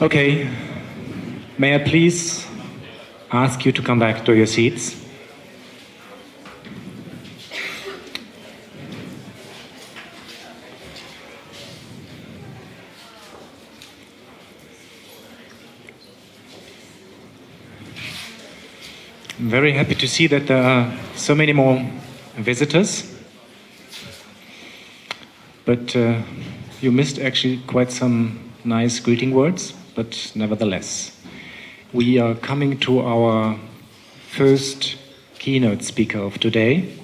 Okay, may I please ask you to come back to your seats? I'm very happy to see that there are so many more visitors, but you missed actually quite some nice greeting words, but nevertheless. We are coming to our first keynote speaker of today.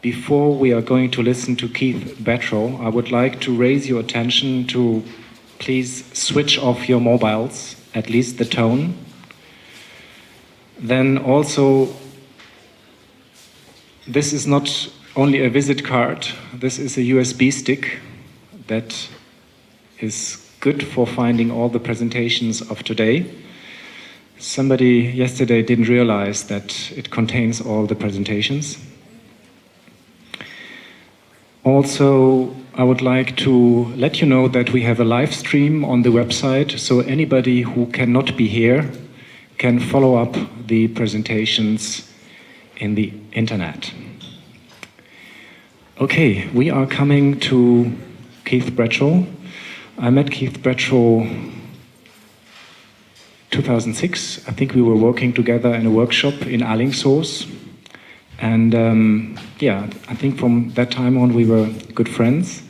Before we are going to listen to Keith Bradshaw, I would like to raise your attention to please switch off your mobiles, at least the tone. Then also, this is not only a visit card, this is a USB stick that is good for finding all the presentations of today. Somebody yesterday didn't realize that it contains all the presentations. Also, I would like to let you know that we have a live stream on the website, so anybody who cannot be here can follow up the presentations in the internet. Okay, we are coming to Keith Bradshaw. I met Keith Bradshaw 2006. I think we were working together in a workshop in Alingsås. And I think from that time on we were good friends.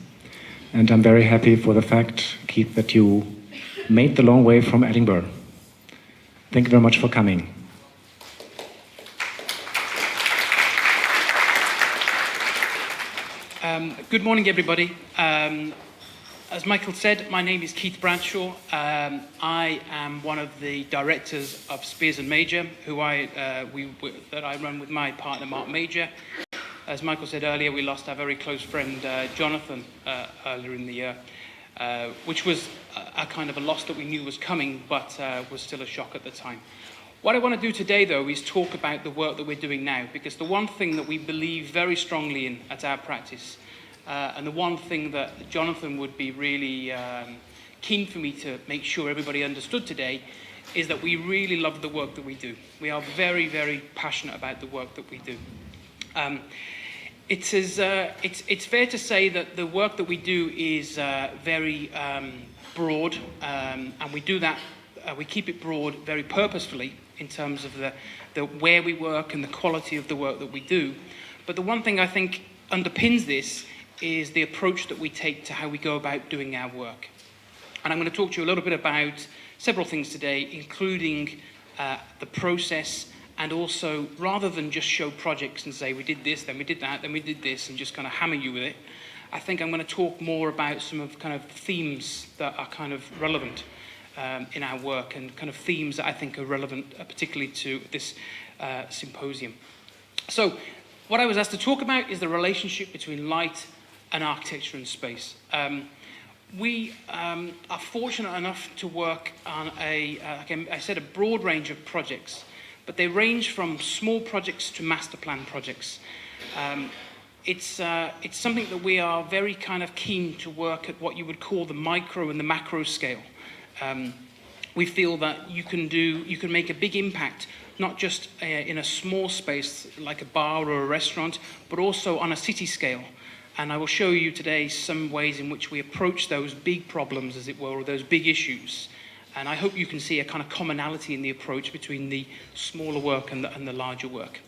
And I'm very happy for the fact, Keith, that you made the long way from Edinburgh. Thank you very much for coming. Good morning, everybody. As Michael said, my name is Keith Bradshaw. I am one of the directors of Spears and Major, that I run with my partner, Mark Major. As Michael said earlier, we lost our very close friend, Jonathan, earlier in the year, which was a kind of a loss that we knew was coming, but was still a shock at the time. What I want to do today, though, is talk about the work that we're doing now, because the one thing that we believe very strongly in at our practice, and the one thing that Jonathan would be really keen for me to make sure everybody understood today, is that we really love the work that we do. We are very, very passionate about the work that we do. It's fair to say that the work that we do is very broad, and we do that. We keep it broad very purposefully in terms of the where we work and the quality of the work that we do. But the one thing I think underpins this is the approach that we take to how we go about doing our work. And I'm going to talk to you a little bit about several things today, including the process, and also, rather than just show projects and say we did this, then we did that, then we did this, and just kind of hammer you with it, I think I'm going to talk more about some of kind of themes that are kind of relevant in our work, and kind of themes that I think are relevant particularly to this symposium. So what I was asked to talk about is the relationship between light and architecture and space. We are fortunate enough to work on like I said, a broad range of projects, but they range from small projects to master plan projects. It's something that we are very kind of keen to work at what you would call the micro and the macro scale. We feel that you can make a big impact, not just in a small space like a bar or a restaurant, but also on a city scale. And I will show you today some ways in which we approach those big problems, as it were, or those big issues. And I hope you can see a kind of commonality in the approach between the smaller work and the larger work.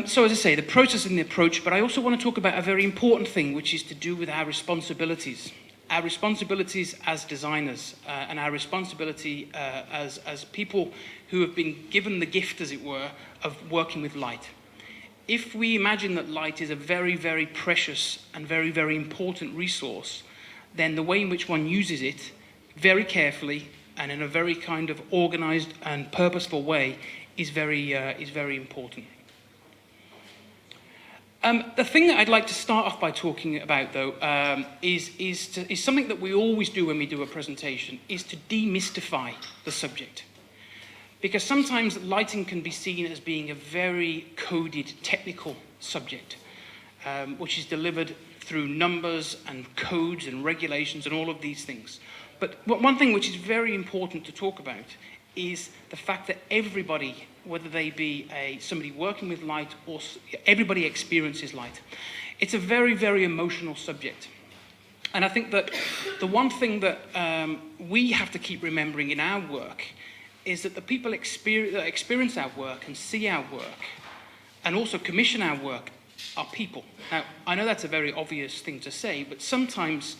So as I say, the process and the approach, but I also want to talk about a very important thing, which is to do with our responsibilities. Our responsibilities as designers, and our responsibility as people who have been given the gift, as it were, of working with light. If we imagine that light is a very, very precious and very, very important resource, then the way in which one uses it very carefully and in a very kind of organized and purposeful way is very important. The thing that I'd like to start off by talking about, though, is something that we always do when we do a presentation, is to demystify the subject. Because sometimes lighting can be seen as being a very coded technical subject, which is delivered through numbers and codes and regulations and all of these things. But one thing which is very important to talk about is the fact that everybody, whether they be somebody working with light or everybody experiences light. It's a very, very emotional subject. And I think that the one thing that we have to keep remembering in our work is that the people that experience our work and see our work and also commission our work are people. Now, I know that's a very obvious thing to say, but sometimes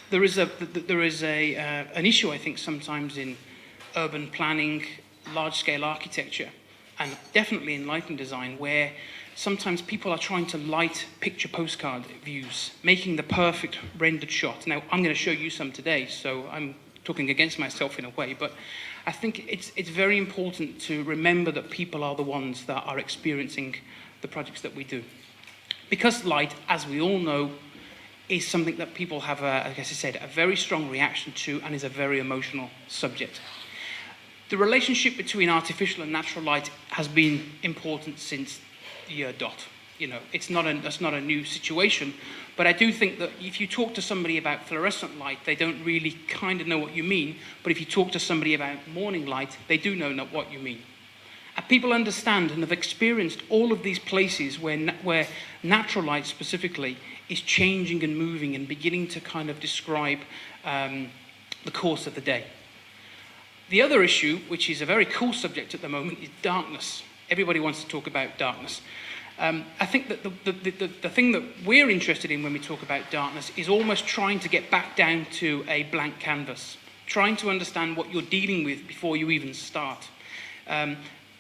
there is an issue, I think, sometimes in urban planning, large-scale architecture, and definitely in lighting design, where sometimes people are trying to light picture postcard views, making the perfect rendered shot. Now, I'm going to show you some today, so I'm talking against myself in a way, but I think it's very important to remember that people are the ones that are experiencing the projects that we do. Because light, as we all know, is something that people have, like I said, a very strong reaction to, and is a very emotional subject. The relationship between artificial and natural light has been important since the year dot. You know, that's not a new situation, but I do think that if you talk to somebody about fluorescent light, they don't really kind of know what you mean, but if you talk to somebody about morning light, they do know what you mean. And people understand and have experienced all of these places where natural light specifically is changing and moving and beginning to kind of describe the course of the day. The other issue, which is a very cool subject at the moment, is darkness. Everybody wants to talk about darkness. I think that the thing that we're interested in when we talk about darkness is almost trying to get back down to a blank canvas, trying to understand what you're dealing with before you even start.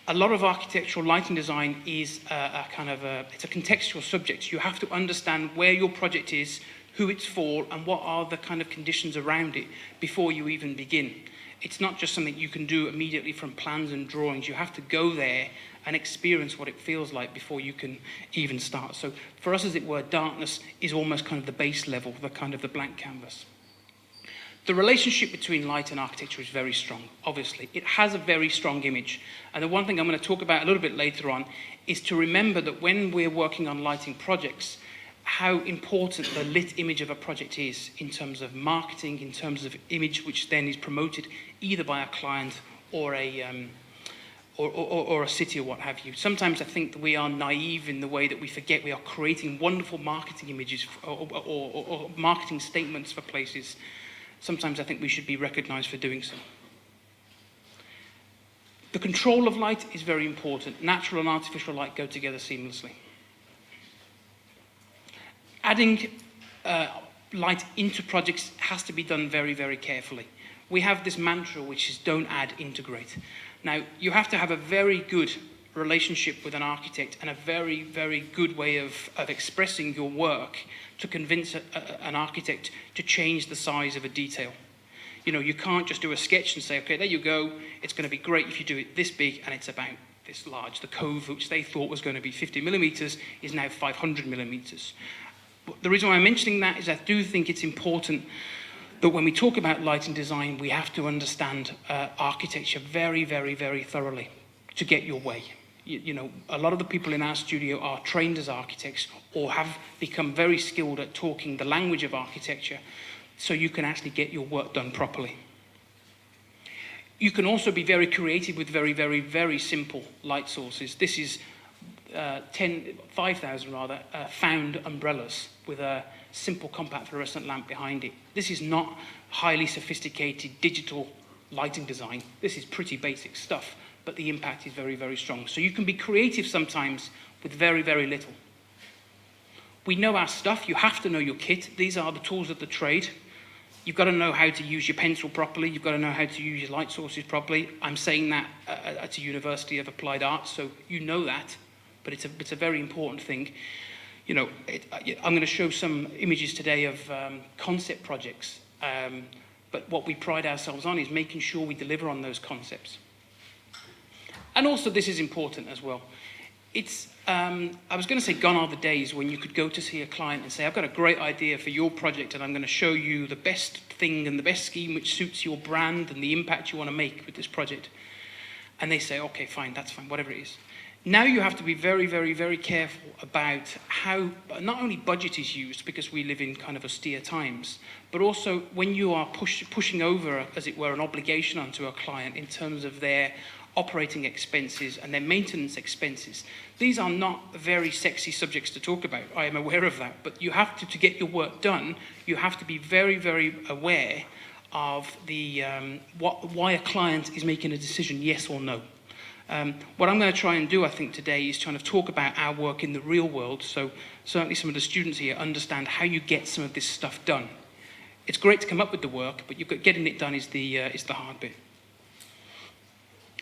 a lot of architectural lighting design is it's a contextual subject. You have to understand where your project is, who it's for, and what are the kind of conditions around it before you even begin. It's not just something you can do immediately from plans and drawings. You have to go there and experience what it feels like before you can even start. So for us, as it were, darkness is almost kind of the base level, the kind of the blank canvas. The relationship between light and architecture is very strong, obviously. It has a very strong image. And the one thing I'm going to talk about a little bit later on is to remember that when we're working on lighting projects, how important the lit image of a project is in terms of marketing, in terms of image which then is promoted either by a client or a city or what have you. Sometimes I think that we are naive in the way that we forget we are creating wonderful marketing images or marketing statements for places. Sometimes I think we should be recognized for doing so. The control of light is very important. Natural and artificial light go together seamlessly. Adding light into projects has to be done very, very carefully. We have this mantra which is don't add, integrate. Now, you have to have a very good relationship with an architect and a very, very good way of expressing your work to convince an architect to change the size of a detail. You know, you can't just do a sketch and say, okay, there you go, it's going to be great if you do it this big and it's about this large. The cove, which they thought was going to be 50 millimeters, is now 500 millimeters. The reason why I'm mentioning that is I do think it's important that when we talk about lighting design, we have to understand architecture very, very, very thoroughly to get your way. You know, a lot of the people in our studio are trained as architects or have become very skilled at talking the language of architecture so you can actually get your work done properly. You can also be very creative with very, very, very simple light sources. This is 5,000 found umbrellas with a simple compact fluorescent lamp behind it. This is not highly sophisticated digital lighting design. This is pretty basic stuff, but the impact is very, very strong. So you can be creative sometimes with very, very little. We know our stuff. You have to know your kit. These are the tools of the trade. You've got to know how to use your pencil properly. You've got to know how to use your light sources properly. I'm saying that at a University of Applied Arts, so you know that, but it's a very important thing. You know, I'm going to show some images today of concept projects, but what we pride ourselves on is making sure we deliver on those concepts. And also, this is important as well. It's, I was going to say gone are the days when you could go to see a client and say, I've got a great idea for your project and I'm going to show you the best thing and the best scheme which suits your brand and the impact you want to make with this project. And they say, okay, fine, that's fine, whatever it is. Now you have to be very, very, very careful about how not only budget is used, because we live in kind of austere times, but also when you are pushing over, as it were, an obligation onto a client in terms of their operating expenses and their maintenance expenses. These are not very sexy subjects to talk about. I am aware of that. But you have to get your work done, you have to be very, very aware of the why a client is making a decision, yes or no. What I'm going to try and do, I think, today is kind of talk about our work in the real world, so certainly some of the students here understand how you get some of this stuff done. It's great to come up with the work, but getting it done is the hard bit.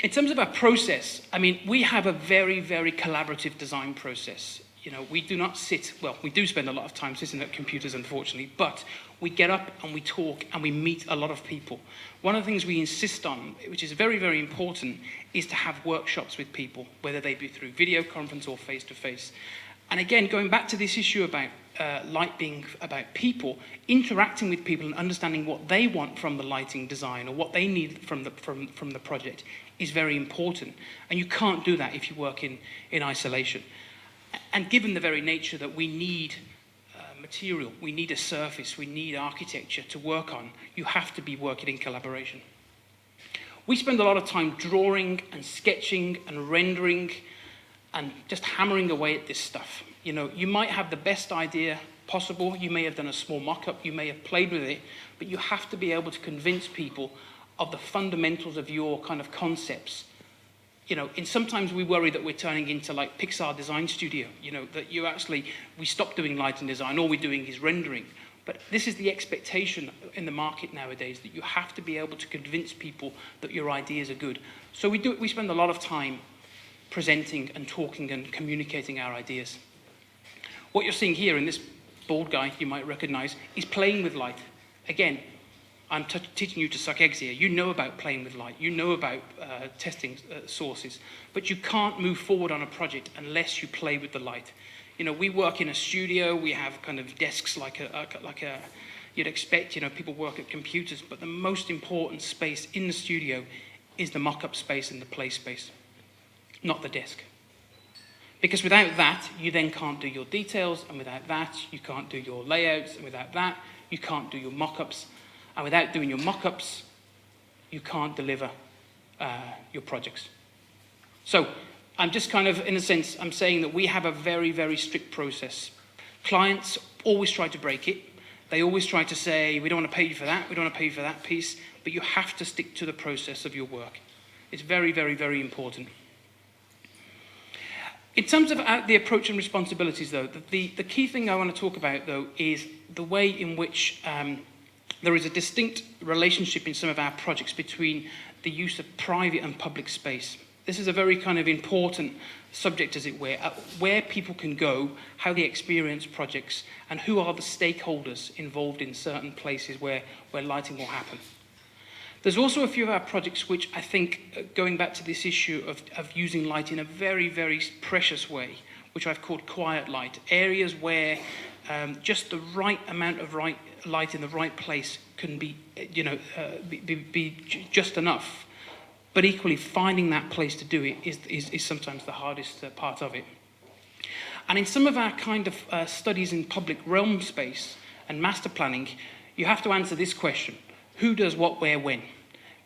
In terms of our process, I mean, we have a very, very collaborative design process. You know, we do not sit, well, we do spend a lot of time sitting at computers, unfortunately, but we get up and we talk and we meet a lot of people. One of the things we insist on, which is very, very important, is to have workshops with people, whether they be through video conference or face-to-face. And again, going back to this issue about light being about people, interacting with people and understanding what they want from the lighting design or what they need from the project is very important. And you can't do that if you work in isolation. And given the very nature that we need material, we need a surface, we need architecture to work on, you have to be working in collaboration. We spend a lot of time drawing and sketching and rendering and just hammering away at this stuff. You know, you might have the best idea possible, you may have done a small mock-up, you may have played with it, but you have to be able to convince people of the fundamentals of your kind of concepts. You know, and sometimes we worry that we're turning into like Pixar Design Studio, you know, that we stop doing lighting design, all we're doing is rendering. But this is the expectation in the market nowadays, that you have to be able to convince people that your ideas are good. So we spend a lot of time presenting and talking and communicating our ideas. What you're seeing here in this bald guy you might recognize is playing with light. Again, I'm teaching you to suck eggs here. You know about playing with light. You know about testing sources. But you can't move forward on a project unless you play with the light. You know, we work in a studio. We have kind of desks like a you'd expect. You know, people work at computers. But the most important space in the studio is the mock-up space and the play space, not the desk. Because without that, you then can't do your details. And without that, you can't do your layouts. And without that, you can't do your mock-ups. And without doing your mock-ups, you can't deliver your projects. So I'm just kind of, in a sense, I'm saying that we have a very, very strict process. Clients always try to break it. They always try to say, we don't want to pay you for that, we don't want to pay you for that piece, but you have to stick to the process of your work. It's very, very, very important. In terms of the approach and responsibilities, though, the key thing I want to talk about, though, is the way in which there is a distinct relationship in some of our projects between the use of private and public space. This is a very kind of important subject, as it were, where people can go, how they experience projects, and who are the stakeholders involved in certain places where lighting will happen. There's also a few of our projects which I think, going back to this issue of using light in a very, very precious way, which I've called quiet light, areas where just the right amount of light in the right place can be, be just enough. But equally, finding that place to do it is sometimes the hardest part of it. And in some of our kind of studies in public realm space and master planning, you have to answer this question: who does what, where, when?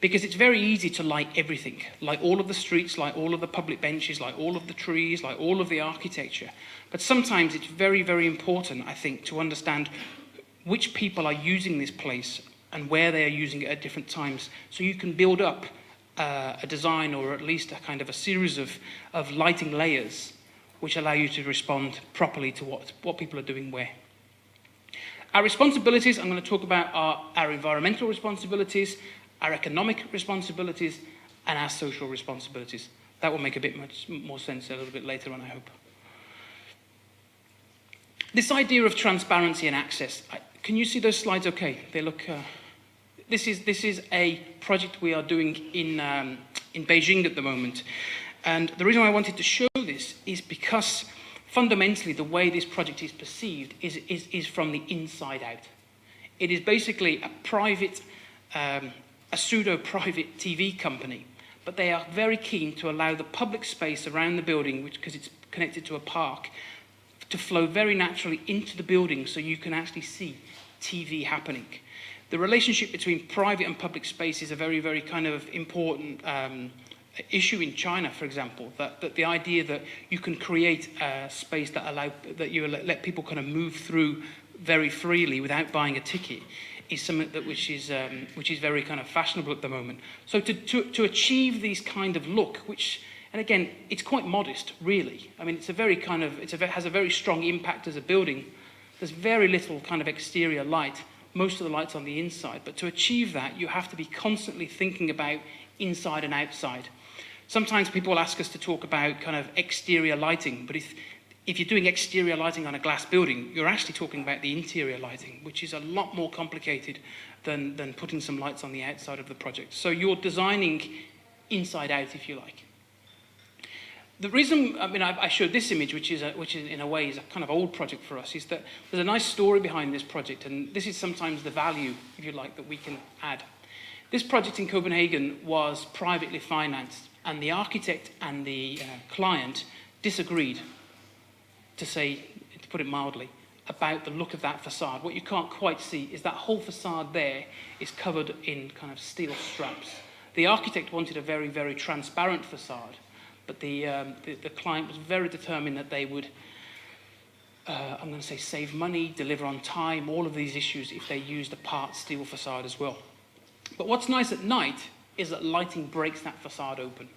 Because it's very easy to light everything, like all of the streets, like all of the public benches, like all of the trees, like all of the architecture. But sometimes it's very, very important, I think, to understand which people are using this place and where they are using it at different times, so you can build up a design, or at least a kind of a series of lighting layers which allow you to respond properly to what people are doing where. Our responsibilities, I'm going to talk about our environmental responsibilities, our economic responsibilities, and our social responsibilities. That will make a bit much more sense a little bit later on, I hope. This idea of transparency and access, can you see those slides okay? They look... This is a project we are doing in Beijing at the moment. And the reason I wanted to show this is because fundamentally the way this project is perceived is from the inside out. It is basically a private, a pseudo-private TV company, but they are very keen to allow the public space around the building, because it's connected to a park, to flow very naturally into the building so you can actually see TV happening. The relationship between private and public space is a very, very kind of important issue in China, for example, that the idea that you can create a space that you let people kind of move through very freely without buying a ticket is something which is very kind of fashionable at the moment. So to achieve these kind of look, which, and again, it's quite modest, really. I mean, it's a very kind of, has a very strong impact as a building. There's very little kind of exterior light. Most of the light's on the inside, but to achieve that, you have to be constantly thinking about inside and outside. Sometimes people ask us to talk about kind of exterior lighting, but if you're doing exterior lighting on a glass building, you're actually talking about the interior lighting, which is a lot more complicated than putting some lights on the outside of the project. So you're designing inside out, if you like. The reason, I mean, I showed this image, which is in a way is a kind of old project for us, is that there's a nice story behind this project, and this is sometimes the value, if you like, that we can add. This project in Copenhagen was privately financed, and the architect and the client disagreed, to put it mildly, about the look of that facade. What you can't quite see is that whole facade there is covered in kind of steel straps. The architect wanted a very, very transparent facade, but the client was very determined that they would, I'm going to say, save money, deliver on time, all of these issues if they used a part steel facade as well. But what's nice at night is that lighting breaks that facade open.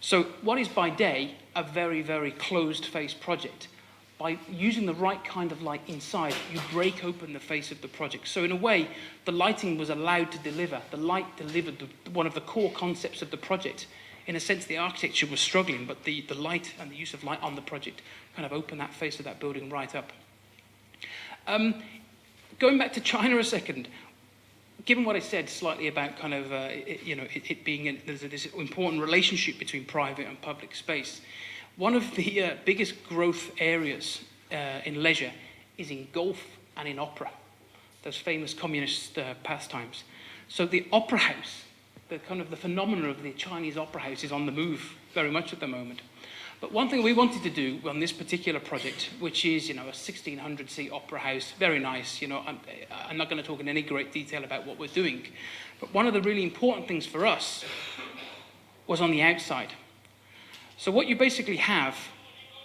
So what is by day a very, very closed-face project, by using the right kind of light inside, you break open the face of the project. So in a way, the lighting was allowed to deliver. The light delivered one of the core concepts of the project, in a sense, the architecture was struggling, but the light and the use of light on the project kind of opened that face of that building right up. Going back to China a second, given what I said slightly about kind of, it being, there's this important relationship between private and public space, one of the biggest growth areas in leisure is in golf and in opera, those famous communist pastimes. So the opera house, the kind of the phenomenon of the Chinese opera house is on the move very much at the moment. But one thing we wanted to do on this particular project, which is, a 1,600-seat opera house, very nice, I'm not going to talk in any great detail about what we're doing, but one of the really important things for us was on the outside. So what you basically have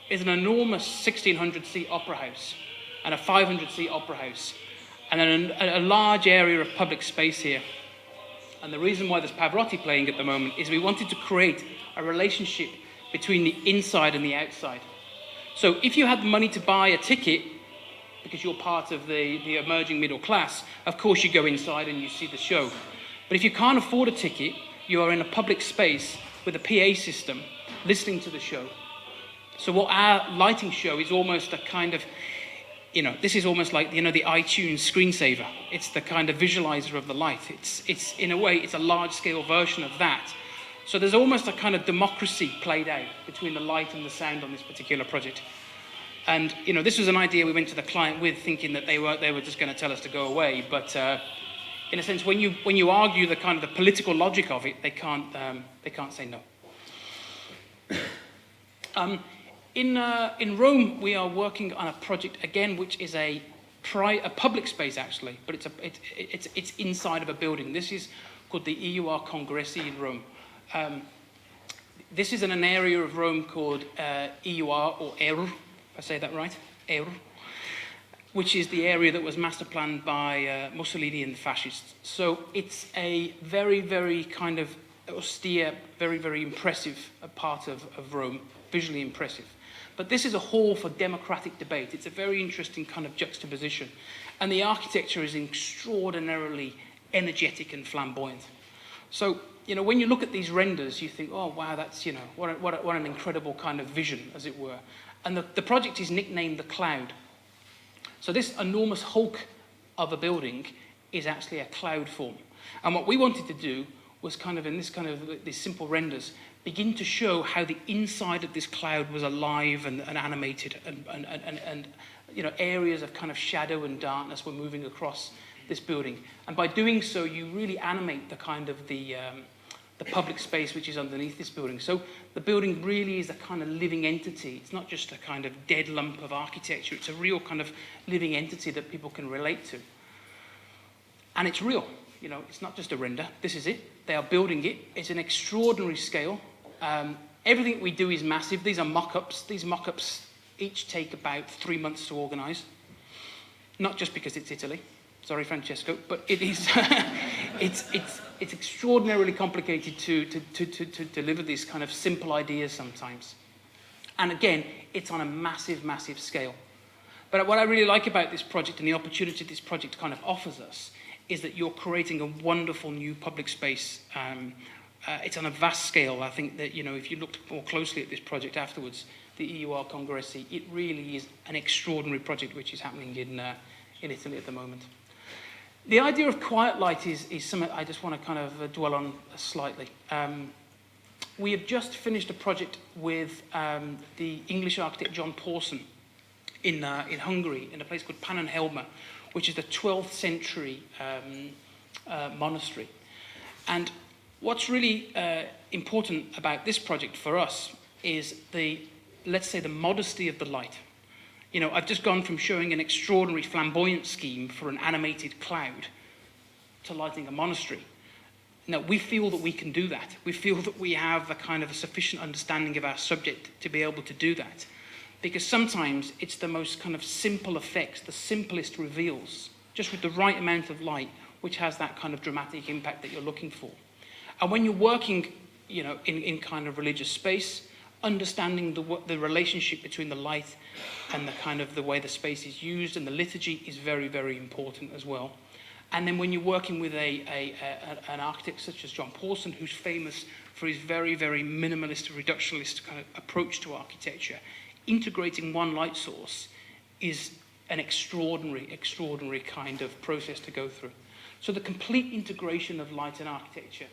is an enormous 1,600-seat opera house and a 500-seat opera house and then a large area of public space here. And the reason why there's Pavarotti playing at the moment is we wanted to create a relationship between the inside and the outside. So if you had the money to buy a ticket, because you're part of the emerging middle class, of course you go inside and you see the show. But if you can't afford a ticket, you are in a public space with a PA system listening to the show. So what our lighting show is almost a kind of, this is almost like, the iTunes screensaver. It's the kind of visualizer of the light. It's in a way, it's a large-scale version of that. So there's almost a kind of democracy played out between the light and the sound on this particular project. And, this was an idea we went to the client with, thinking that they were just going to tell us to go away. But in a sense, when you argue the kind of the political logic of it, they can't say no. In Rome, we are working on a project again, which is a public space actually, but it's inside of a building. This is called the EUR Congressi in Rome. This is in an area of Rome called EUR, or EUR, if I say that right, EUR, which is the area that was master planned by Mussolini and the fascists. So it's a very, very kind of austere, very, very impressive part of Rome, visually impressive. But this is a hall for democratic debate. It's a very interesting kind of juxtaposition. And the architecture is extraordinarily energetic and flamboyant. So, when you look at these renders, you think, oh, wow, that's, what an incredible kind of vision, as it were. And the project is nicknamed the Cloud. So this enormous hulk of a building is actually a cloud form. And what we wanted to do was kind of, in this kind of, these simple renders, begin to show how the inside of this cloud was alive and animated, and areas of kind of shadow and darkness were moving across this building. And by doing so, you really animate the kind of the public space which is underneath this building. So the building really is a kind of living entity. It's not just a kind of dead lump of architecture. It's a real kind of living entity that people can relate to. And it's real. It's not just a render. This is it. They are building it. It's an extraordinary scale. Everything we do is massive. These are mock-ups. These mock-ups each take about 3 months to organize. Not just because it's Italy. Sorry, Francesco, but it is. It's extraordinarily complicated to deliver these kind of simple ideas sometimes. And again, it's on a massive, massive scale. But what I really like about this project and the opportunity this project kind of offers us is that you're creating a wonderful new public space. It's on a vast scale. I think that, if you looked more closely at this project afterwards, the EUR Congressi, it really is an extraordinary project which is happening in Italy at the moment. The idea of quiet light is something I just want to kind of dwell on slightly. We have just finished a project with the English architect John Pawson in Hungary, in a place called Pannonhalma, which is the 12th century monastery. And what's really important about this project for us is let's say the modesty of the light. I've just gone from showing an extraordinary flamboyant scheme for an animated cloud to lighting a monastery. Now, we feel that we can do that. We feel that we have a kind of a sufficient understanding of our subject to be able to do that. Because sometimes it's the most kind of simple effects, the simplest reveals, just with the right amount of light, which has that kind of dramatic impact that you're looking for. And when you're working, in kind of religious space, understanding the relationship between the light and the kind of the way the space is used and the liturgy is very, very important as well. And then when you're working with an architect such as John Pawson, who's famous for his very, very minimalist, reductionist kind of approach to architecture, integrating one light source is an extraordinary, extraordinary kind of process to go through. So the complete integration of light and architecture,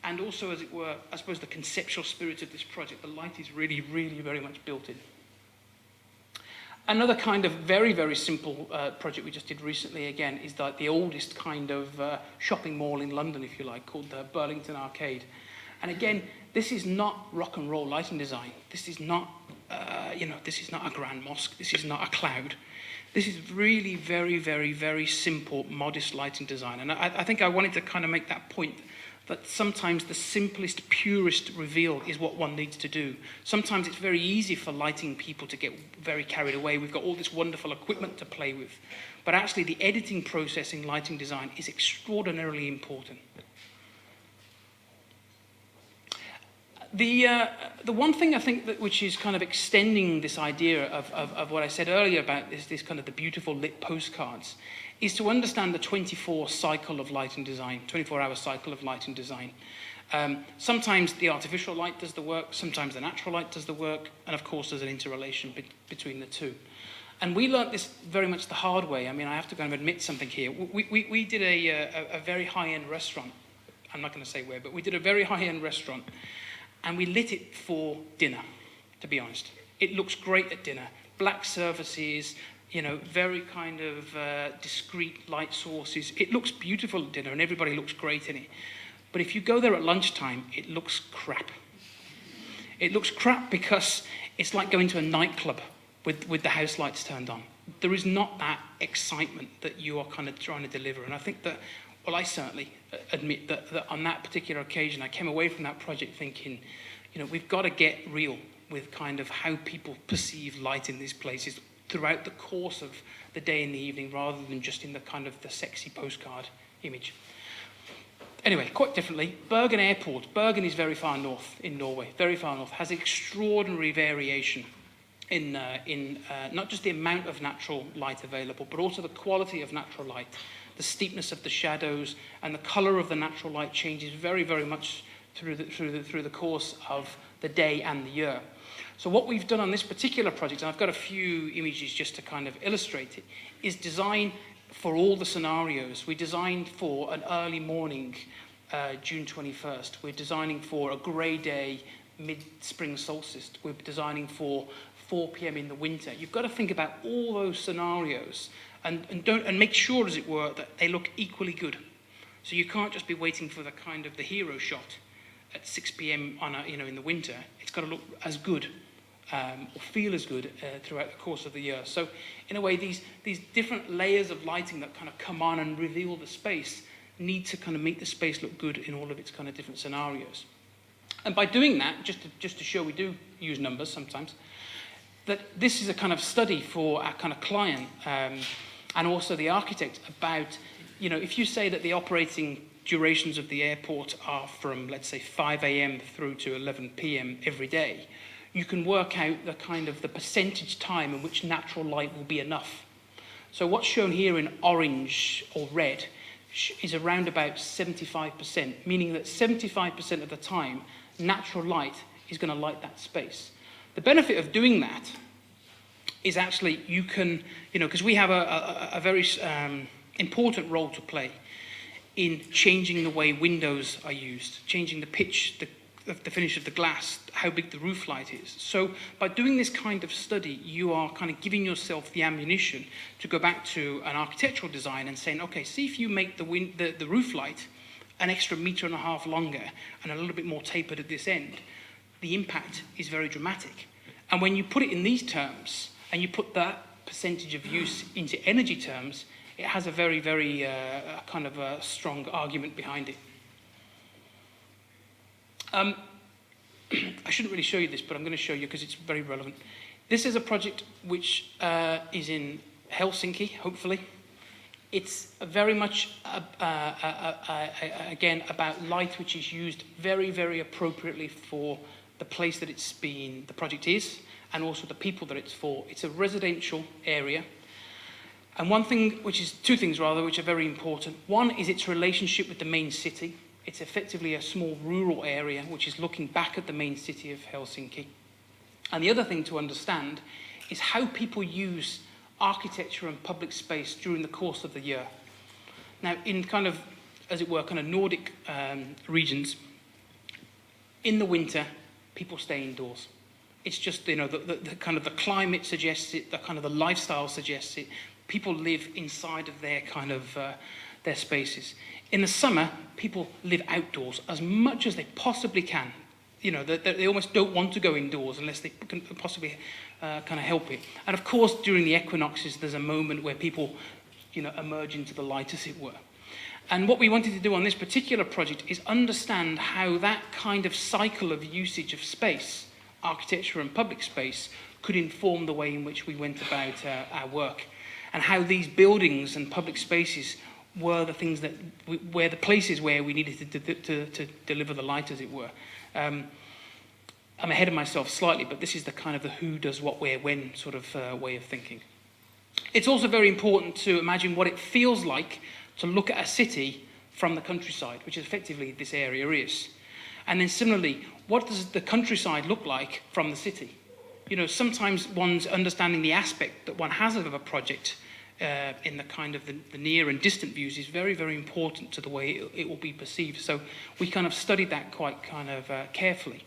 and also, as it were, I suppose the conceptual spirit of this project, the light is really, really very much built in. Another kind of very, very simple project we just did recently, again, is like the oldest kind of shopping mall in London, if you like, called the Burlington Arcade. And again, this is not rock and roll lighting design. This is not, this is not a grand mosque. This is not a cloud. This is really very, very, very simple, modest lighting design. And I think I wanted to kind of make that point that sometimes the simplest, purest reveal is what one needs to do. Sometimes it's very easy for lighting people to get very carried away. We've got all this wonderful equipment to play with. But actually, the editing process in lighting design is extraordinarily important. The one thing I think that which is kind of extending this idea of what I said earlier about this kind of the beautiful lit postcards is to understand the 24-hour cycle of lighting design. Sometimes the artificial light does the work, sometimes the natural light does the work, and of course there's an interrelation between the two. And we learnt this very much the hard way. I mean, I have to kind of admit something here. We did a very high-end restaurant. I'm not going to say where, but we did a very high-end restaurant. And we lit it for dinner, to be honest. It looks great at dinner. Black surfaces, very kind of discrete light sources. It looks beautiful at dinner and everybody looks great in it. But if you go there at lunchtime, it looks crap. It looks crap because it's like going to a nightclub with the house lights turned on. There is not that excitement that you are kind of trying to deliver. And I think that, well, I certainly admit that on that particular occasion, I came away from that project thinking, we've got to get real with kind of how people perceive light in these places throughout the course of the day and the evening, rather than just in the kind of the sexy postcard image. Anyway, quite differently, Bergen Airport. Bergen is very far north in Norway, very far north, has extraordinary variation in not just the amount of natural light available, but also the quality of natural light. The steepness of the shadows and the color of the natural light changes very, very much through the course of the day and the year. So what we've done on this particular project, and I've got a few images just to kind of illustrate it, is design for all the scenarios. We designed for an early morning, June 21st. We're designing for a grey day, mid-spring solstice. We're designing for 4 p.m. in the winter. You've got to think about all those scenarios and make sure, as it were, that they look equally good. So you can't just be waiting for the kind of the hero shot at 6 p.m. on in the winter. It's got to look as good or feel as good throughout the course of the year. So in a way, these different layers of lighting that kind of come on and reveal the space need to kind of make the space look good in all of its kind of different scenarios. And by doing that, just to show we do use numbers sometimes, that this is a kind of study for our kind of client and also the architect about, if you say that the operating durations of the airport are from, let's say, 5 a.m. through to 11 p.m. every day, you can work out the kind of the percentage time in which natural light will be enough. So what's shown here in orange or red is around about 75%, meaning that 75% of the time, natural light is going to light that space. The benefit of doing that is actually you can, because we have a very important role to play in changing the way windows are used, changing the pitch, the finish of the glass, how big the roof light is. So by doing this kind of study, you are kind of giving yourself the ammunition to go back to an architectural design and saying, okay, see if you make the roof light an extra 1.5 meters longer and a little bit more tapered at this end, the impact is very dramatic. And when you put it in these terms, and you put that percentage of use into energy terms, it has a very, very kind of a strong argument behind it. I shouldn't really show you this, but I'm going to show you because it's very relevant. This is a project which is in Helsinki, hopefully. It's very much, again, about light which is used very, very appropriately for the place that the project is, and also the people that it's for. It's a residential area. And one thing, two things rather, which are very important. One is its relationship with the main city. It's effectively a small rural area which is looking back at the main city of Helsinki. And the other thing to understand is how people use architecture and public space during the course of the year. Now, in kind of, as it were, kind of Nordic regions, in the winter, people stay indoors. It's just, you know, the kind of the climate suggests it, the kind of the lifestyle suggests it. People live inside of their kind of their spaces. In the summer, people live outdoors as much as they possibly can. You know, they almost don't want to go indoors unless they can possibly kind of help it. And of course, during the equinoxes, there's a moment where people, you know, emerge into the light, as it were. And what we wanted to do on this particular project is understand how that kind of cycle of usage of space, architecture and public space, could inform the way in which we went about our work, and how these buildings and public spaces were the things that were the places where we needed to deliver the light, as it were. I'm ahead of myself slightly, but this is the kind of the who, does, what, where, when sort of way of thinking. It's also very important to imagine what it feels like to look at a city from the countryside, which effectively this area is. And then similarly, what does the countryside look like from the city? You know, sometimes one's understanding the aspect that one has of a project in the kind of the near and distant views is very, very important to the way it will be perceived. So we kind of studied that quite kind of carefully.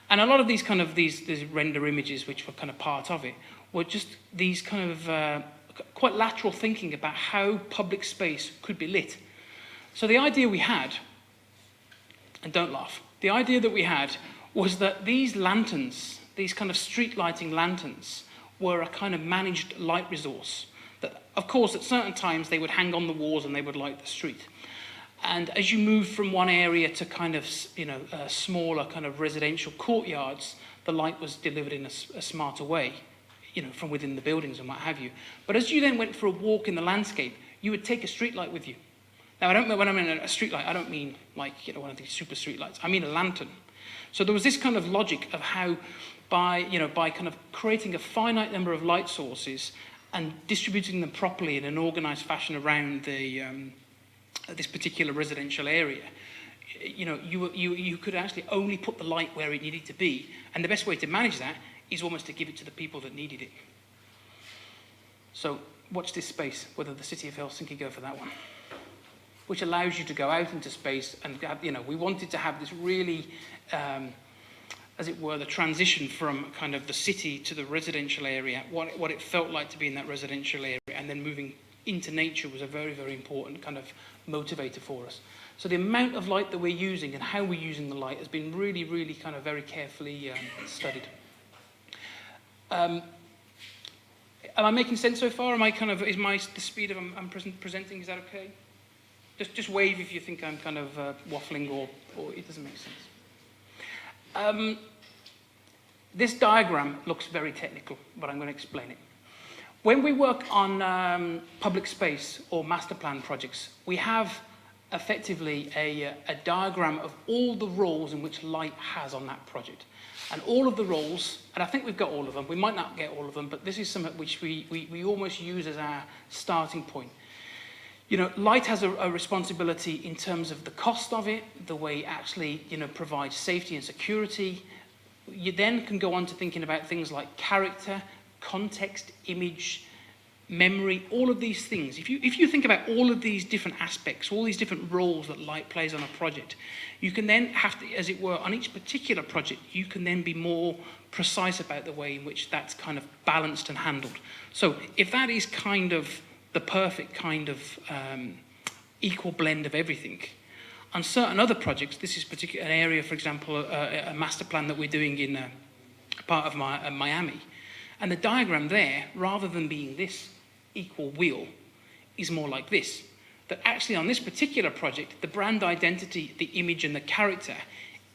And a lot of these kind of these render images, which were kind of part of it, were just these kind of quite lateral thinking about how public space could be lit. So the idea we had, and don't laugh, the idea that we had was that these lanterns, these kind of street lighting lanterns, were a kind of managed light resource. That, of course, at certain times they would hang on the walls and they would light the street. And as you move from one area to kind of, you know, smaller kind of residential courtyards, the light was delivered in a smarter way, you know, from within the buildings and what have you. But as you then went for a walk in the landscape, you would take a street light with you. Now, I don't mean, when I mean a street light, I don't mean like, you know, one of these super street lights. I mean a lantern. So there was this kind of logic of how by kind of creating a finite number of light sources and distributing them properly in an organized fashion around the this particular residential area, you know, you could actually only put the light where it needed to be, and the best way to manage that is almost to give it to the people that needed it. So watch this space, whether the city of Helsinki go for that one, which allows you to go out into space and have, you know, we wanted to have this really, as it were, the transition from kind of the city to the residential area, what it felt like to be in that residential area, and then moving into nature was a very, very important kind of motivator for us. So the amount of light that we're using and how we're using the light has been really, really kind of very carefully studied. Am I making sense so far? Am I kind of, the speed of I'm presenting, is that okay? Just wave if you think I'm kind of waffling or it doesn't make sense. This diagram looks very technical, but I'm going to explain it. When we work on public space or master plan projects, we have effectively a diagram of all the roles in which light has on that project. And all of the roles, and I think we've got all of them, we might not get all of them, but this is something which we almost use as our starting point. You know, light has a responsibility in terms of the cost of it, the way it actually, you know, provides safety and security. You then can go on to thinking about things like character, context, image, memory, all of these things. If you think about all of these different aspects, all these different roles that light plays on a project, you can then have to, as it were, on each particular project, you can then be more precise about the way in which that's kind of balanced and handled. So if that is kind of the perfect kind of equal blend of everything, on certain other projects, this is an area, for example, a master plan that we're doing in part of Miami. And the diagram there, rather than being this equal wheel, is more like this. That actually on this particular project, the brand identity, the image and the character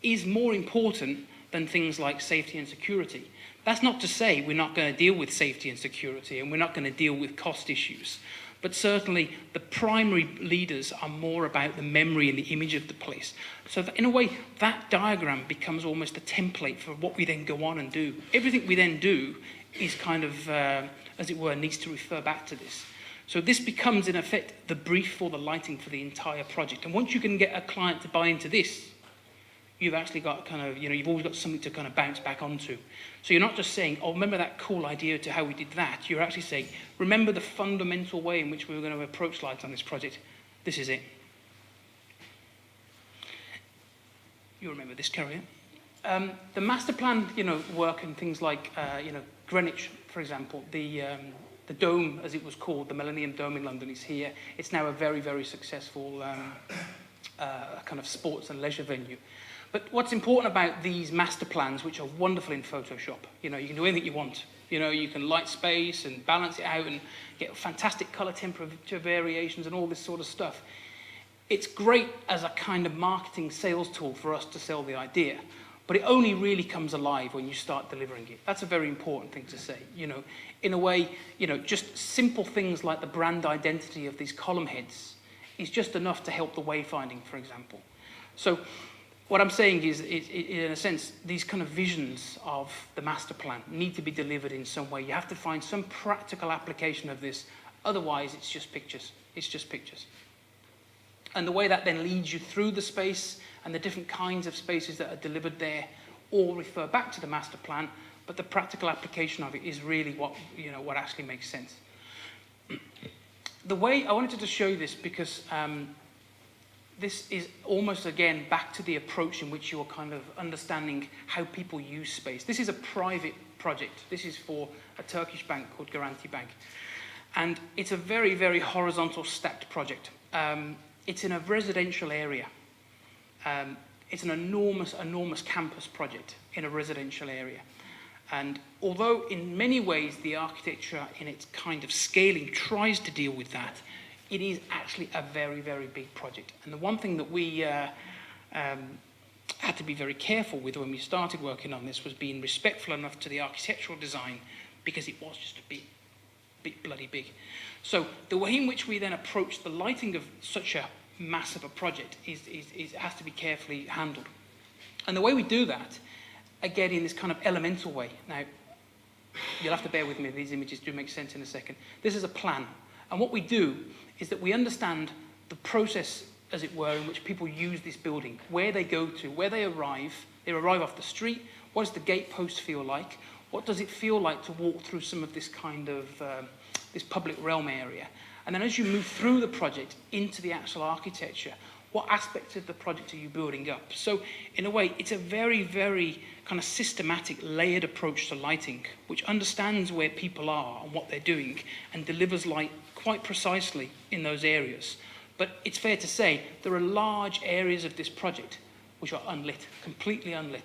is more important than things like safety and security. That's not to say we're not going to deal with safety and security and we're not going to deal with cost issues. But certainly the primary leaders are more about the memory and the image of the place. So that in a way, that diagram becomes almost a template for what we then go on and do. Everything we then do is kind of, as it were, needs to refer back to this. So this becomes, in effect, the brief for the lighting for the entire project. And once you can get a client to buy into this, you've actually got kind of, you've always got something to kind of bounce back onto. So you're not just saying, oh, remember that cool idea to how we did that. You're actually saying, remember the fundamental way in which we were going to approach light on this project. This is it. You remember this, Carrie? The master plan, work and things like, Greenwich, for example, the Dome, as it was called, the Millennium Dome in London is here. It's now a very, very successful kind of sports and leisure venue. But what's important about these master plans, which are wonderful in Photoshop, you can do anything you want. You can light space and balance it out and get fantastic color temperature variations and all this sort of stuff. It's great as a kind of marketing sales tool for us to sell the idea, but it only really comes alive when you start delivering it. That's a very important thing to say. In a way, just simple things like the brand identity of these column heads is just enough to help the wayfinding, for example. So what I'm saying is, in a sense, these kind of visions of the master plan need to be delivered in some way. You have to find some practical application of this. Otherwise, it's just pictures. It's just pictures. And the way that then leads you through the space and the different kinds of spaces that are delivered there all refer back to the master plan, but the practical application of it is really what actually makes sense. The way I wanted to show you this because this is almost, again, back to the approach in which you're kind of understanding how people use space. This is a private project. This is for a Turkish bank called Garanti Bank. And it's a very, very horizontal stacked project. It's in a residential area. It's an enormous, enormous campus project in a residential area. And although in many ways the architecture in its kind of scaling tries to deal with that, it is actually a very, very big project. And the one thing that we had to be very careful with when we started working on this was being respectful enough to the architectural design, because it was just a bit bloody big. So the way in which we then approach the lighting of such a massive a project has to be carefully handled. And the way we do that, again, in this kind of elemental way. Now, you'll have to bear with me, these images do make sense in a second. This is a plan. And what we do is that we understand the process, as it were, in which people use this building, where they go to, where they arrive off the street, what does the gatepost feel like, what does it feel like to walk through some of this kind of, this public realm area. And then as you move through the project into the actual architecture, what aspects of the project are you building up? So in a way, it's a very, very kind of systematic, layered approach to lighting, which understands where people are and what they're doing and delivers light quite precisely in those areas. But it's fair to say there are large areas of this project which are unlit, completely unlit.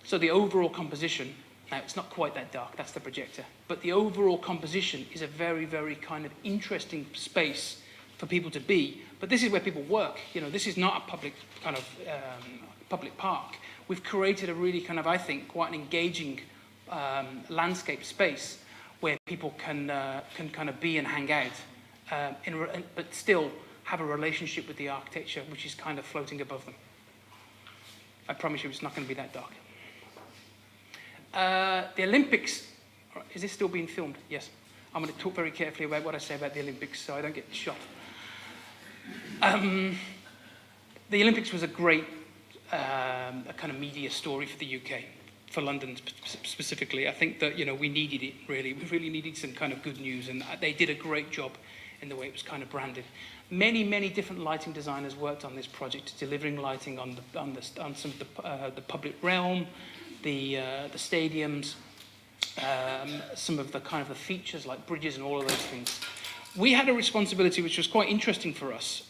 So the overall composition, now it's not quite that dark, that's the projector, but the overall composition is a very, very kind of interesting space for people to be. But this is where people work. This is not a public kind of public park. We've created a really kind of, I think, quite an engaging landscape space where people can kind of be and hang out, but still have a relationship with the architecture, which is kind of floating above them. I promise you it's not going to be that dark. The Olympics, is this still being filmed? Yes. I'm going to talk very carefully about what I say about the Olympics so I don't get shot. The Olympics was a great a kind of media story for the UK, for London specifically. I think that, we needed it, really. We really needed some kind of good news, and they did a great job in the way it was kind of branded. Many, many different lighting designers worked on this project, delivering lighting on some of the public realm, the stadiums, some of the kind of the features like bridges and all of those things. We had a responsibility which was quite interesting for us,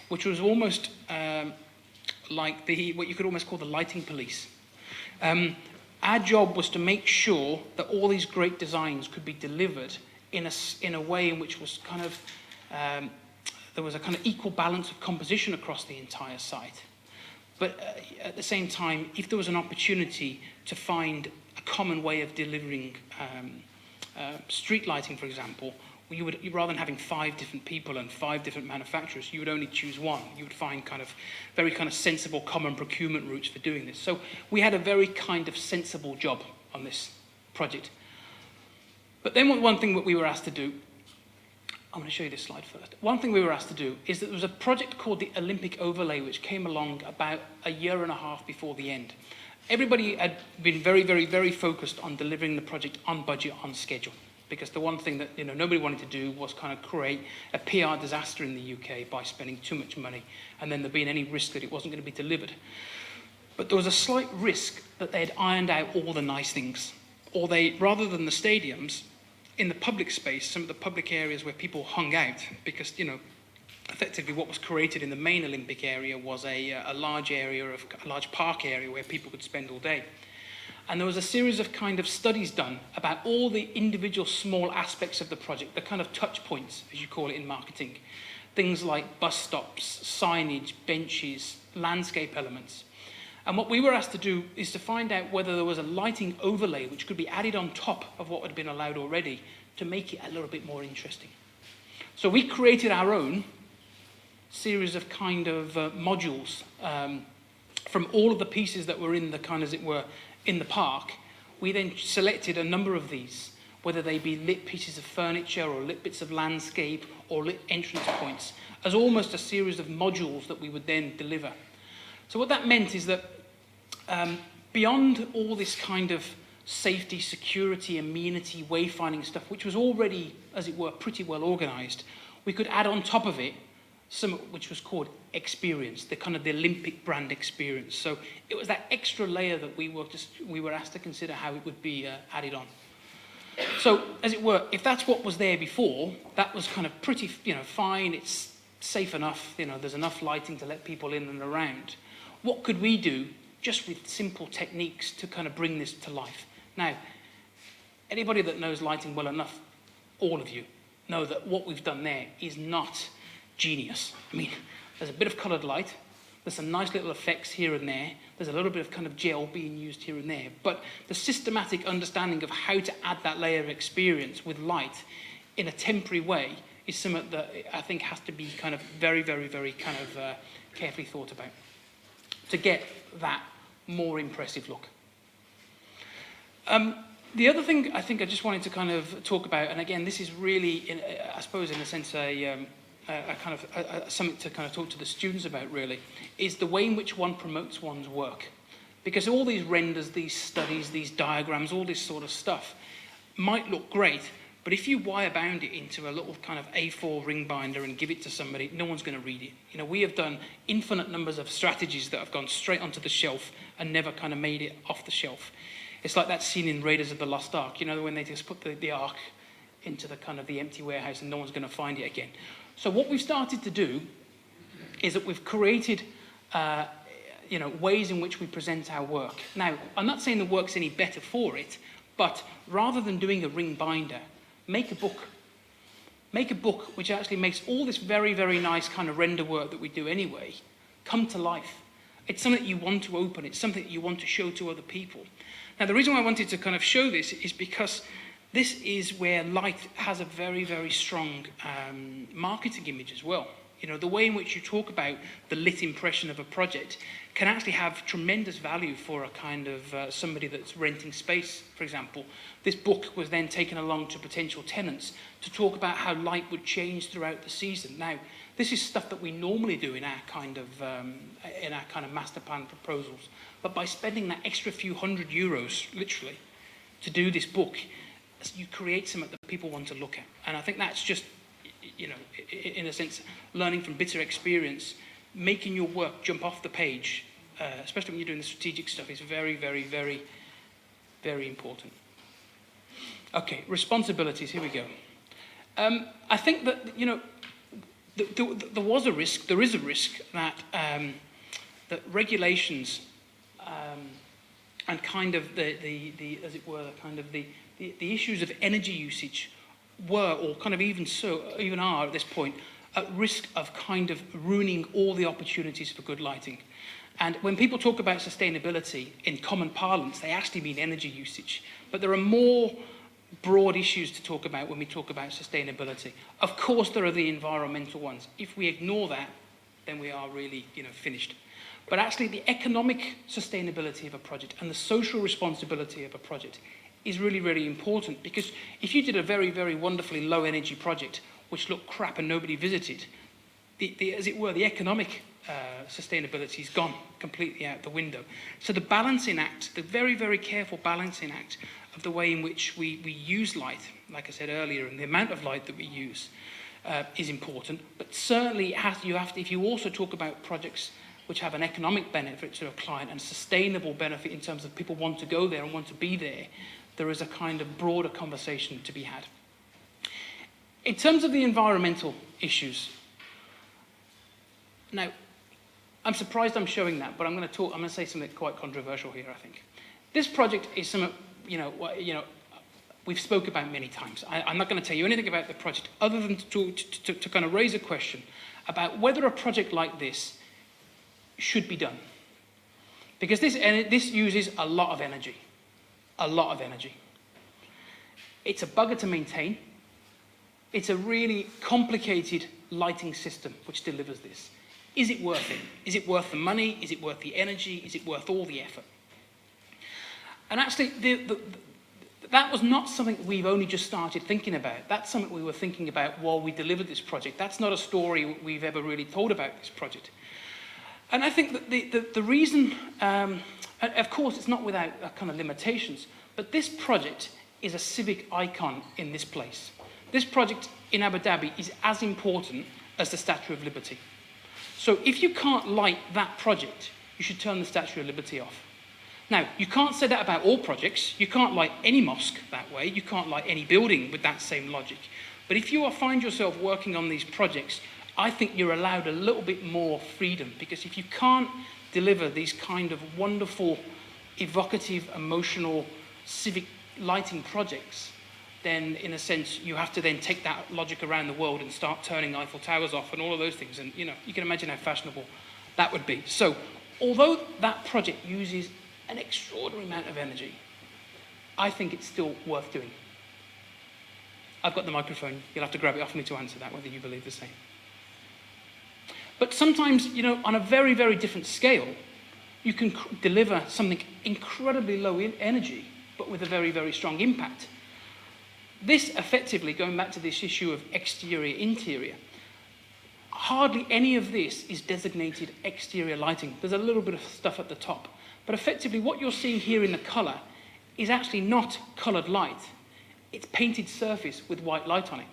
which was almost like what you could almost call the lighting police. Our job was to make sure that all these great designs could be delivered in a way in which was kind of there was a kind of equal balance of composition across the entire site. But at the same time, if there was an opportunity to find a common way of delivering street lighting, for example, rather than having 5 different people and 5 different manufacturers, you would only choose one. You would find very kind of sensible common procurement routes for doing this. So we had a very kind of sensible job on this project. But then one thing that we were asked to do, I'm going to show you this slide first. One thing we were asked to do is that there was a project called the Olympic Overlay, which came along about a year and a half before the end. Everybody had been very, very, very focused on delivering the project on budget, on schedule, because the one thing that nobody wanted to do was kind of create a PR disaster in the UK by spending too much money, and then there being any risk that it wasn't going to be delivered. But there was a slight risk that they'd ironed out all the nice things, or they, rather than the stadiums, in the public space, some of the public areas where people hung out, because effectively what was created in the main Olympic area was a large park area where people could spend all day. And there was a series of kind of studies done about all the individual small aspects of the project, the kind of touch points, as you call it in marketing. Things like bus stops, signage, benches, landscape elements. And what we were asked to do is to find out whether there was a lighting overlay which could be added on top of what had been allowed already to make it a little bit more interesting. So we created our own series of kind of modules from all of the pieces that were in the kind, as it were, in the park. We then selected a number of these, whether they be lit pieces of furniture or lit bits of landscape or lit entrance points, as almost a series of modules that we would then deliver. So what that meant is that beyond all this kind of safety, security, amenity, wayfinding stuff, which was already, as it were, pretty well organised, we could add on top of it some which was called experience, the kind of the Olympic brand experience. So it was that extra layer that we were asked to consider how it would be added on. So, as it were, if that's what was there before, that was kind of pretty, fine, it's safe enough, there's enough lighting to let people in and around. What could we do just with simple techniques to kind of bring this to life? Now, anybody that knows lighting well enough, all of you, know that what we've done there is not genius. I mean, there's a bit of coloured light, there's some nice little effects here and there, there's a little bit of kind of gel being used here and there, but the systematic understanding of how to add that layer of experience with light in a temporary way is something that I think has to be kind of very, very, very kind of carefully thought about to get that more impressive look. The other thing I think I just wanted to kind of talk about, and again, this is really, I suppose, in a sense, something to kind of talk to the students about, really, is the way in which one promotes one's work. Because all these renders, these studies, these diagrams, all this sort of stuff might look great, but if you wire bound it into a little kind of A4 ring binder and give it to somebody, no one's going to read it. We have done infinite numbers of strategies that have gone straight onto the shelf and never kind of made it off the shelf. It's like that scene in Raiders of the Lost Ark, when they just put the Ark into the kind of the empty warehouse and no one's going to find it again. So what we've started to do is that we've created ways in which we present our work. Now, I'm not saying the work's any better for it, but rather than doing a ring binder, make a book. Make a book which actually makes all this very, very nice kind of render work that we do anyway come to life. It's something that you want to open. It's something that you want to show to other people. Now, the reason why I wanted to kind of show this is because this is where light has a very, very strong marketing image as well. The way in which you talk about the lit impression of a project can actually have tremendous value for a kind of somebody that's renting space, for example. This book was then taken along to potential tenants to talk about how light would change throughout the season. Now, this is stuff that we normally do in our kind of master plan proposals. But by spending that extra few €100, literally, to do this book, you create something that people want to look at. And I think that's just, in a sense, learning from bitter experience, making your work jump off the page, especially when you're doing the strategic stuff, is very, very, very, very important. Okay, responsibilities, here we go. I think that, there is a risk that that regulations and kind of the as it were, kind of the issues of energy usage were, or kind of even are at this point, at risk of kind of ruining all the opportunities for good lighting. And when people talk about sustainability in common parlance, they actually mean energy usage. But there are more broad issues to talk about when we talk about sustainability. Of course, there are the environmental ones. If we ignore that, then we are really, finished. But actually, the economic sustainability of a project and the social responsibility of a project is really, really important, because if you did a very, very wonderfully low energy project which looked crap and nobody visited, as it were, the economic sustainability is gone completely out the window. So the balancing act, the very, very careful balancing act of the way in which we use light, like I said earlier, and the amount of light that we use is important. But certainly if you also talk about projects which have an economic benefit to a client and sustainable benefit in terms of people want to go there and want to be there, there is a kind of broader conversation to be had. In terms of the environmental issues, now, I'm surprised I'm showing that, but I'm going to say something quite controversial here, I think. This project is something, we've spoke about many times. I'm not going to tell you anything about the project other than to kind of raise a question about whether a project like this should be done. Because this uses a lot of energy. A lot of energy. It's a bugger to maintain. It's a really complicated lighting system which delivers this. Is it worth it? Is it worth the money? Is it worth the energy? Is it worth all the effort? And actually, that was not something we've only just started thinking about. That's something we were thinking about while we delivered this project. That's not a story we've ever really told about this project. And I think that the reason, of course, it's not without kind of limitations, but this project is a civic icon in this place. This project in Abu Dhabi is as important as the Statue of Liberty. So if you can't light that project, you should turn the Statue of Liberty off. Now, you can't say that about all projects. You can't light any mosque that way. You can't light any building with that same logic. But if you find yourself working on these projects, I think you're allowed a little bit more freedom, because if you can't deliver these kind of wonderful, evocative, emotional, civic lighting projects, then in a sense you have to then take that logic around the world and start turning Eiffel Towers off and all of those things. And you can imagine how fashionable that would be. So although that project uses an extraordinary amount of energy, I think it's still worth doing. I've got the microphone. You'll have to grab it off me to answer that, whether you believe the same. But sometimes, on a very, very different scale, you can deliver something incredibly low in energy, but with a very, very strong impact. This effectively, going back to this issue of exterior, interior, hardly any of this is designated exterior lighting. There's a little bit of stuff at the top. But effectively, what you're seeing here in the colour is actually not coloured light. It's painted surface with white light on it.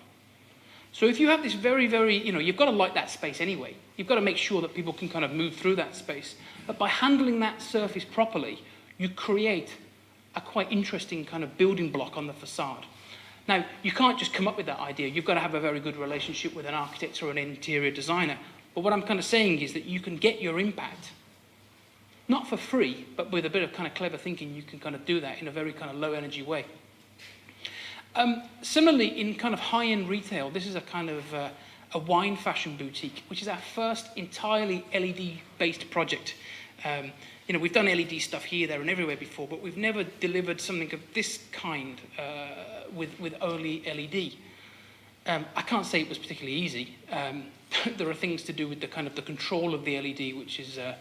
So if you have this very, very, you've got to light that space anyway. You've got to make sure that people can kind of move through that space. But by handling that surface properly, you create a quite interesting kind of building block on the facade. Now, you can't just come up with that idea. You've got to have a very good relationship with an architect or an interior designer. But what I'm kind of saying is that you can get your impact, not for free, but with a bit of kind of clever thinking, you can kind of do that in a very kind of low energy way. Similarly, in kind of high-end retail, this is a kind of a wine fashion boutique, which is our first entirely LED-based project. We've done LED stuff here, there, and everywhere before, but we've never delivered something of this kind with only LED. I can't say it was particularly easy. There are things to do with the kind of the control of the LED, which is a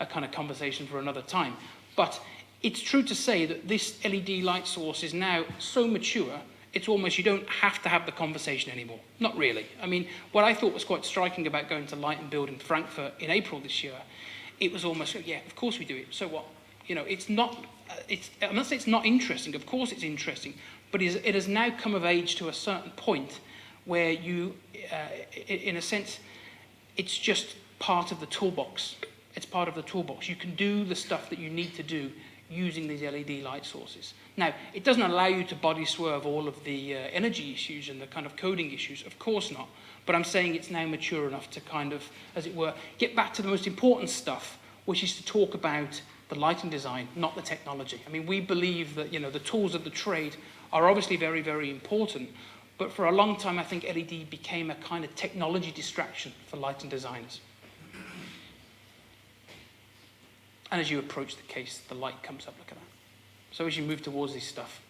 kind of conversation for another time. But it's true to say that this LED light source is now so mature, it's almost you don't have to have the conversation anymore. Not really. I mean, what I thought was quite striking about going to Light and Build in Frankfurt in April this year, it was almost, yeah, of course we do it. So what? It's not, I'm not saying it's not interesting. Of course it's interesting. But it has now come of age to a certain point where you, in a sense, it's just part of the toolbox. It's part of the toolbox. You can do the stuff that you need to do using these LED light sources. Now, it doesn't allow you to body swerve all of the energy issues and the kind of coding issues. Of course not. But I'm saying it's now mature enough to kind of, as it were, get back to the most important stuff, which is to talk about the lighting design, not the technology. I mean, we believe that, the tools of the trade are obviously very, very important. But for a long time, I think LED became a kind of technology distraction for lighting designers. And as you approach the case, the light comes up, look at that. So as you move towards this stuff,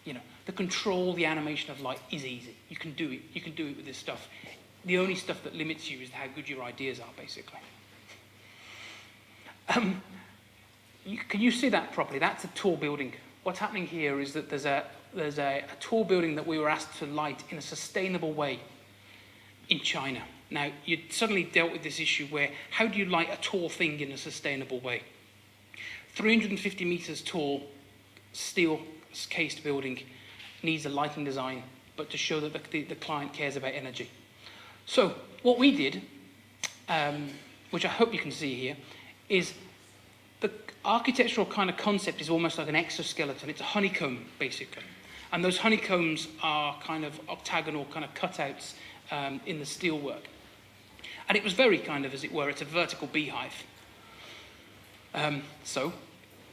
the control, the animation of light is easy. You can do it. You can do it with this stuff. The only stuff that limits you is how good your ideas are, basically. Can you see that properly? That's a tall building. What's happening here is that there's there's a tall building that we were asked to light in a sustainable way in China. Now, you suddenly dealt with this issue where, how do you light a tall thing in a sustainable way? 350 meters tall, steel cased building needs a lighting design, but to show that the client cares about energy. So what we did, which I hope you can see here, is the architectural kind of concept is almost like an exoskeleton. It's a honeycomb, basically. And those honeycombs are kind of octagonal kind of cutouts in the steelwork. And it was very kind of, as it were, it's a vertical beehive. So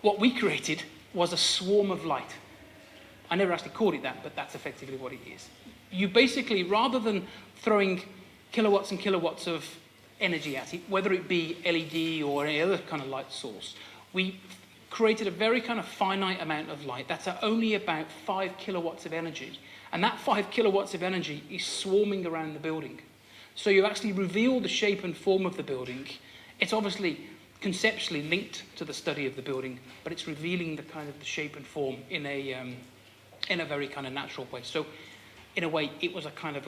what we created was a swarm of light. I never actually called it that, but that's effectively what it is. You basically, rather than throwing kilowatts and kilowatts of energy at it, whether it be LED or any other kind of light source, we created a very kind of finite amount of light. That's only about 5 kilowatts of energy. And that 5 kilowatts of energy is swarming around the building. So you actually reveal the shape and form of the building. It's obviously conceptually linked to the study of the building, but it's revealing the kind of the shape and form in a very kind of natural way. So in a way, it was a kind of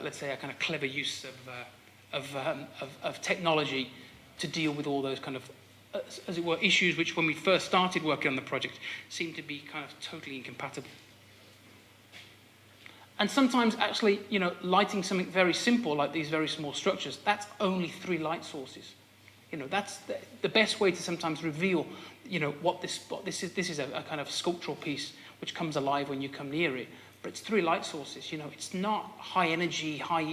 let's say a kind of clever use of technology to deal with all those kind of, as it were, issues which, when we first started working on the project, seemed to be kind of totally incompatible. And sometimes, actually, you know, lighting something very simple like these very small structures, that's only 3 light sources. You know, that's the best way to sometimes reveal, you know, what this is. This is a kind of sculptural piece which comes alive when you come near it. But it's 3 light sources. You know, it's not high energy, high,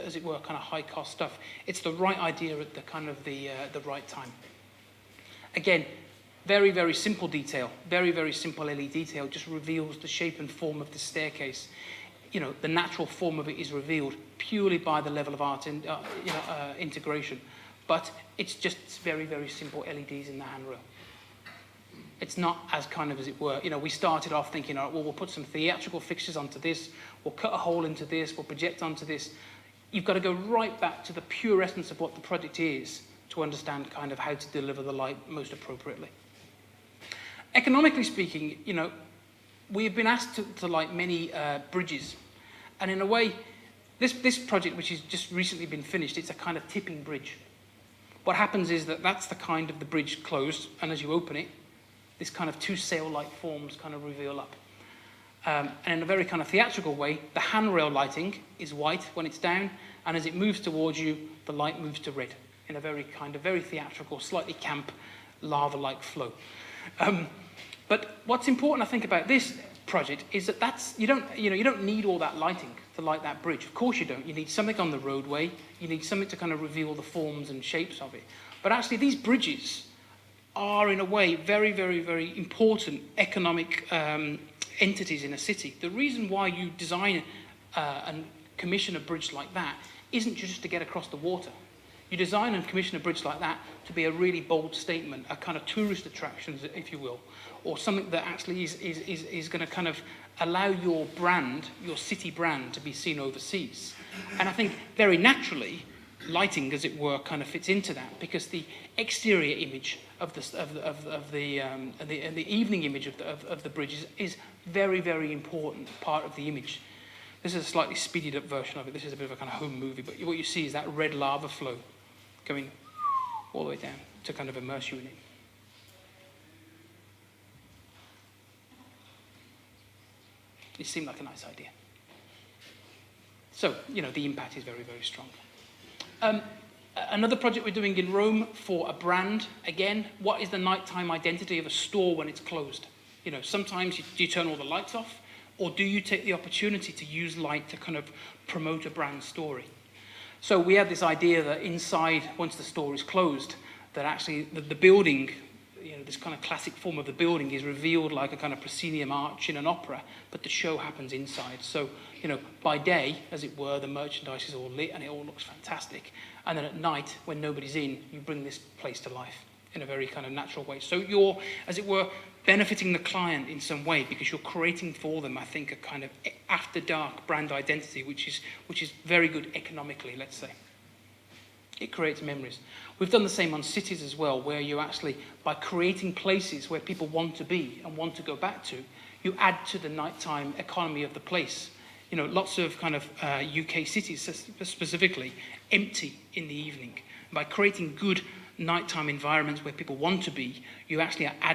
as it were, kind of high cost stuff. It's the right idea at the kind of the right time. Again, very, very simple detail, very, very simple LED detail, just reveals the shape and form of the staircase. You know, the natural form of it is revealed purely by the level of art and integration. But it's just very, very simple LEDs in the handrail. It's not as kind of, as it were, you know, we started off thinking, all right, well, we'll put some theatrical fixtures onto this, we'll cut a hole into this, we'll project onto this. You've got to go right back to the pure essence of what the project is to understand kind of how to deliver the light most appropriately. Economically speaking, you know, we have been asked to light many bridges. And in a way, this project, which has just recently been finished, it's a kind of tipping bridge. What happens is that's the kind of the bridge closed, and as you open it, this kind of 2 sail-like forms kind of reveal up. And in a very kind of theatrical way, the handrail lighting is white when it's down, and as it moves towards you, the light moves to red in a very kind of very theatrical, slightly camp, lava-like flow. But what's important, I think, about this project is that you don't need all that lighting to light that bridge. Of course you don't. You need something on the roadway. You need something to kind of reveal the forms and shapes of it. But actually, these bridges are, in a way, very, very, very important economic entities in a city. The reason why you design and commission a bridge like that isn't just to get across the water. You design and commission a bridge like that to be a really bold statement, a kind of tourist attraction, if you will, or something that actually is going to kind of allow your brand, your city brand, to be seen overseas. And I think very naturally, lighting, as it were, kind of fits into that, because the exterior image of the evening image of the bridge is very, very important part of the image. This is a slightly speeded up version of it. This is a bit of a kind of home movie, but what you see is that red lava flow going all the way down to kind of immerse you in it. It seemed like a nice idea. So, you know, the impact is very, very strong. Another project we're doing in Rome for a brand. Again, what is the nighttime identity of a store when it's closed? You know, sometimes you turn all the lights off, or do you take the opportunity to use light to kind of promote a brand story? So we had this idea that inside, once the store is closed, that actually the building, you know, this kind of classic form of the building is revealed like a kind of proscenium arch in an opera, but the show happens inside. So, you know, by day, as it were, the merchandise is all lit and it all looks fantastic. And then at night, when nobody's in, you bring this place to life in a very kind of natural way. So you're, as it were, benefiting the client in some way, because you're creating for them, I think, a kind of after dark brand identity, which is very good economically, let's say. It creates memories. We've done the same on cities as well, where you actually, by creating places where people want to be and want to go back to, you add to the nighttime economy of the place. You know, lots of kind of UK cities specifically empty in the evening. By creating good nighttime environments where people want to be, you actually are adding